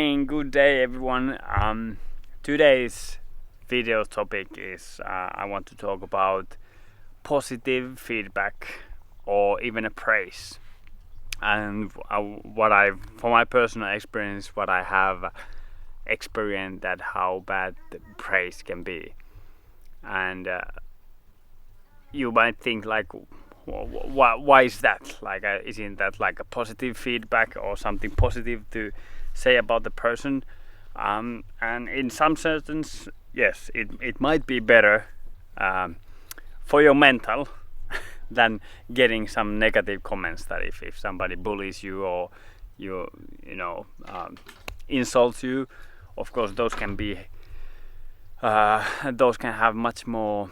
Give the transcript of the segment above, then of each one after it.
Good day, everyone. Today's video topic is I want to talk about positive feedback or even a praise, and from my personal experience, what I have experienced that how bad the praise can be, and you might think like, why is that? Like, isn't that like a positive feedback or something positive to say about the person? And in some sense, yes, it might be better for your mental than getting some negative comments. That if somebody bullies you or insults you, of course those can have much more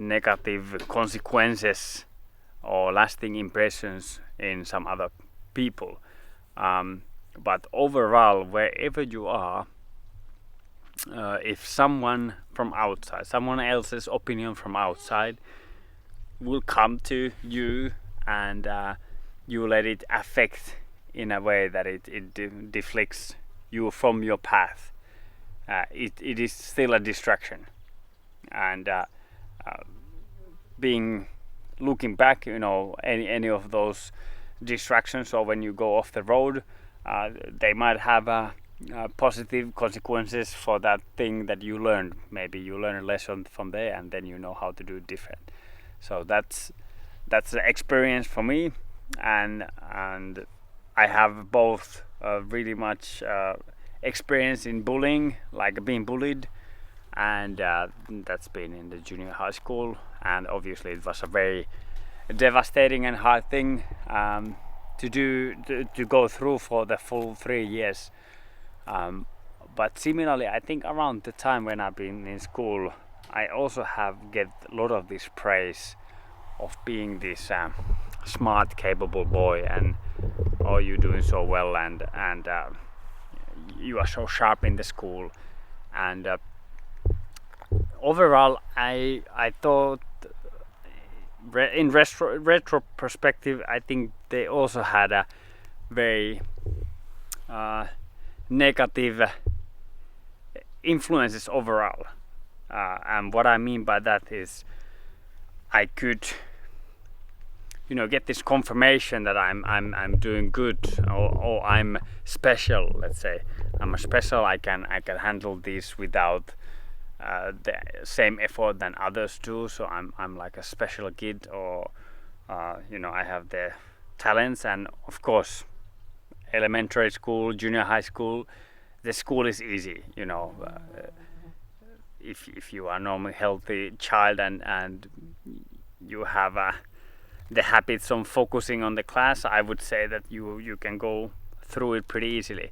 negative consequences or lasting impressions in some other people. But overall, wherever you are, if someone from outside, someone else's opinion from outside will come to you and you let it affect in a way that it deflects you from your path, it is still a distraction. And looking back, any of those distractions, or when you go off the road, they might have positive consequences for that thing that you learned. Maybe you learn a lesson from there, and then you know how to do it different. So that's the experience for me, and I have both really much experience in bullying, like being bullied, and that's been in the junior high school, and obviously it was a very devastating and hard thing to go through for the full 3 years. But similarly, I think around the time when I've been in school, I also have get a lot of this praise of being this smart, capable boy, and oh, you're doing so well, and you are so sharp in the school. And overall, I thought, in retro perspective, I think they also had a very negative influences overall. And what I mean by that is, I could, get this confirmation that I'm doing good, or I'm special. Let's say I'm special. I can handle this without the same effort than others do. So I'm like a special kid, or I have the talents. And of course, elementary school, junior high school, the school is easy. If you are normally healthy child and you have the habits of focusing on the class, I would say that you can go through it pretty easily.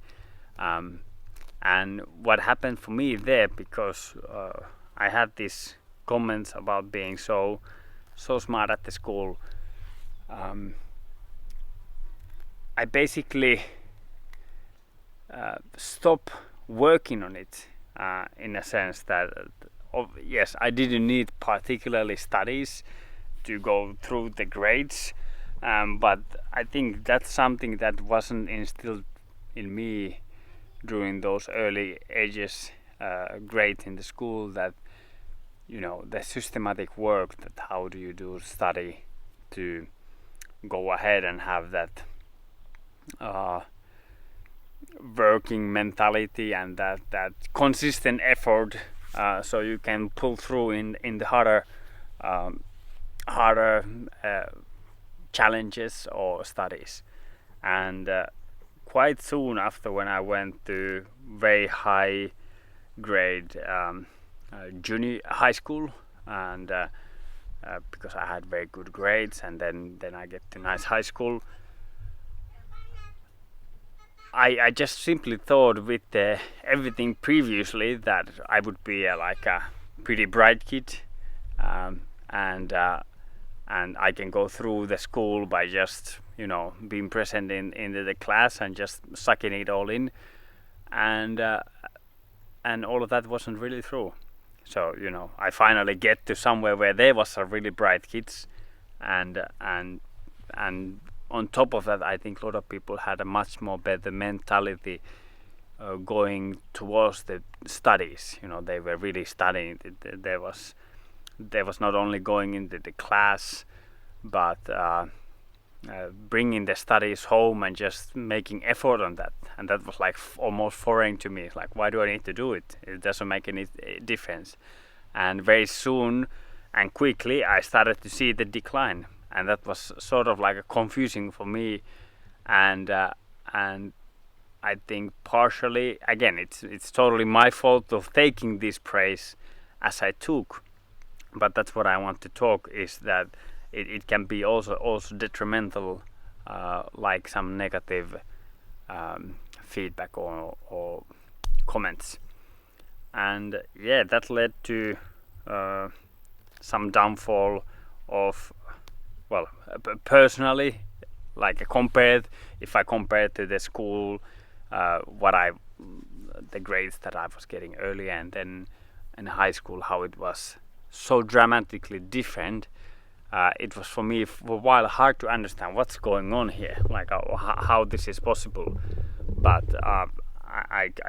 And what happened for me there, because I had these comments about being so smart at the school, I basically stopped working on it, in a sense that yes, I didn't need particularly studies to go through the grades, but I think that's something that wasn't instilled in me during those early ages, grades in the school, that the systematic work, that how do you do study to go ahead and have that working mentality, and that consistent effort, so you can pull through in the harder challenges or studies. And quite soon after, when I went to very high grade junior high school, and because I had very good grades, and then I get to nice high school, I just simply thought, with everything previously, that I would be like a pretty bright kid, and I can go through the school by just being present in the class and just sucking it all in, and all of that wasn't really true. So I finally get to somewhere where there was a really bright kids, and on top of that, I think a lot of people had a much more better mentality going towards the studies. They were really studying. There was not only going into the class, but bringing the studies home and just making effort on that. And that was like almost foreign to me. It's like, why do I need to do it? It doesn't make any difference. And very soon and quickly I started to see the decline, and that was sort of like confusing for me. And I think partially, again, it's totally my fault of taking this praise as I took. But that's what I want to talk, is that it can be also detrimental, like some negative feedback or comments. And yeah, that led to some downfall of, well, personally, like if I compare to the school, the grades that I was getting earlier, and then in high school, how it was so dramatically different. It was for me for a while hard to understand what's going on here, like how this is possible. But I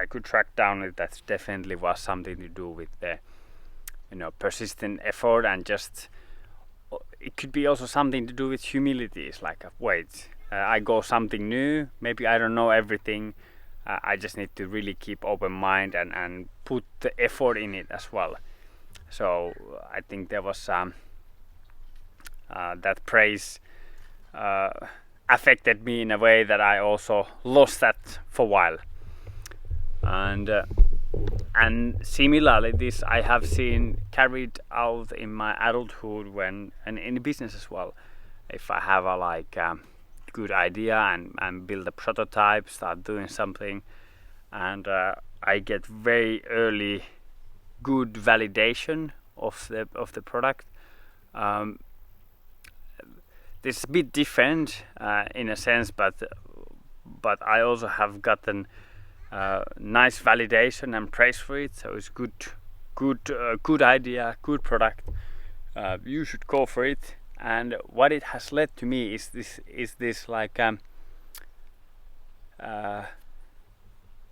could track down that definitely was something to do with the persistent effort, and just it could be also something to do with humility. It's like, wait, I go something new, maybe I don't know everything. I just need to really keep open mind and put the effort in it as well. So I think there was that praise affected me in a way that I also lost that for a while. And similarly, this I have seen carried out in my adulthood and in business as well. If I have a good idea and build a prototype, start doing something, and I get very early good validation of the product. This is a bit different in a sense, but I also have gotten nice validation and praise for it. So it's good idea, good product. You should go for it. And what it has led to me is this like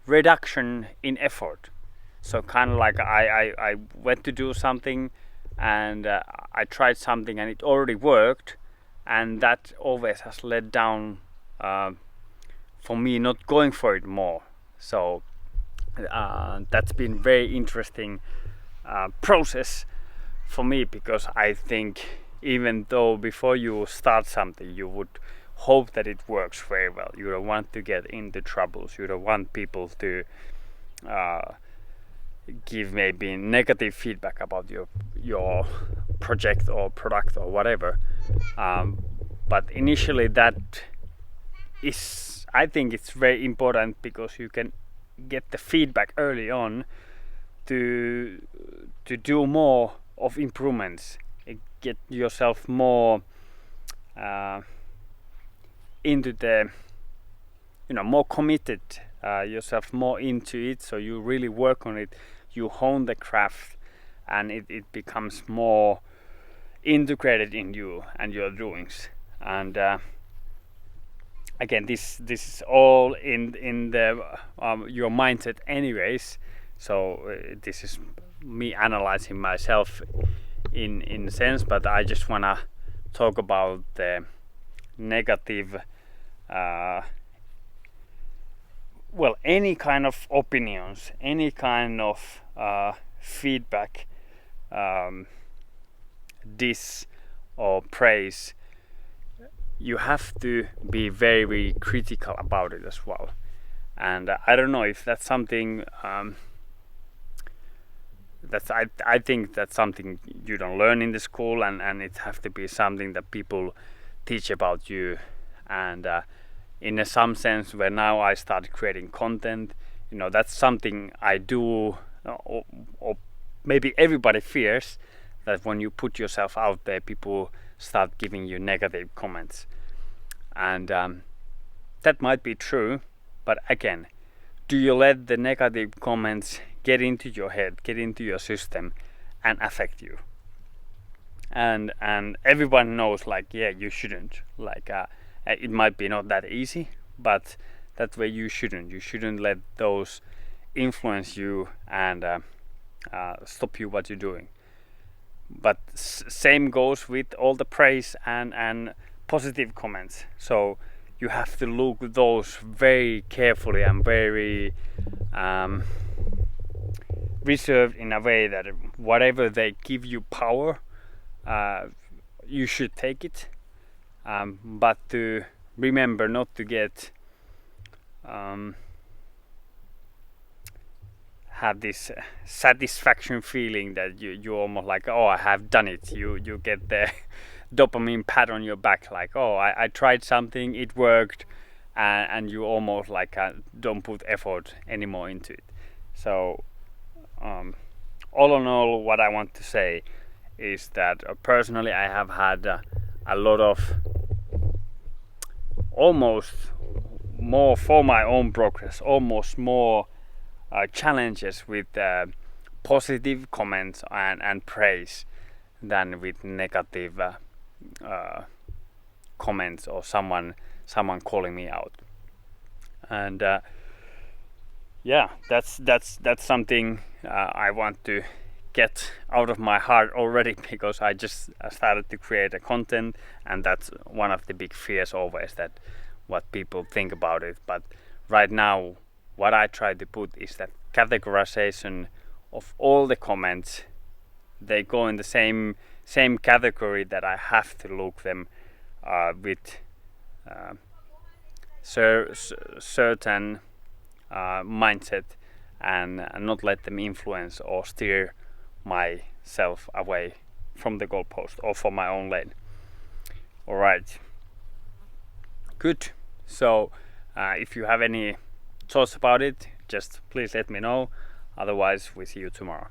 reduction in effort. So kind of like I went to do something, and I tried something and it already worked, and that always has led down for me not going for it more. So that's been very interesting process for me, because I think even though before you start something you would hope that it works very well, you don't want to get into troubles, you don't want people to give maybe negative feedback about your project or product or whatever, but initially that is, I think it's very important, because you can get the feedback early on to do more of improvements, get yourself more into the more committed, yourself more into it, so you really work on it, you hone the craft, and it becomes more integrated in you and your doings. And again, this is all in the your mindset anyways. So this is me analyzing myself in a sense, but I just wanna talk about the negative any kind of opinions, any kind of feedback, diss or praise. You have to be very, very critical about it as well. And I don't know if that's something I think that's something you don't learn in the school, and it have to be something that people teach about you. And in some sense, where now I started creating content, that's something I do, or maybe everybody fears that when you put yourself out there, people start giving you negative comments. And that might be true, but again, do you let the negative comments get into your head, get into your system, and affect you? And everyone knows, you shouldn't. It might be not that easy, but that way you shouldn't let those influence you and stop you what you're doing. But same goes with all the praise and positive comments. So you have to look at those very carefully and very reserved in a way that whatever they give you power, you should take it. But to remember not to get have this satisfaction feeling that you almost like, oh, I have done it. You get the dopamine pat on your back, like, oh, I tried something, it worked, and you almost like don't put effort anymore into it. So all in all, what I want to say is that personally I have had a lot of almost more for my own progress, almost more challenges with positive comments and praise than with negative comments or someone calling me out. And yeah, that's something I want to get out of my heart already, because I just started to create a content, and that's one of the big fears always, that what people think about it. But right now what I try to put is that categorization of all the comments. They go in the same category, that I have to look them with certain mindset, and not let them influence or steer myself away from the goalpost or from my own lane. All right, good. So if you have any thoughts about it, just please let me know. Otherwise, we see you tomorrow.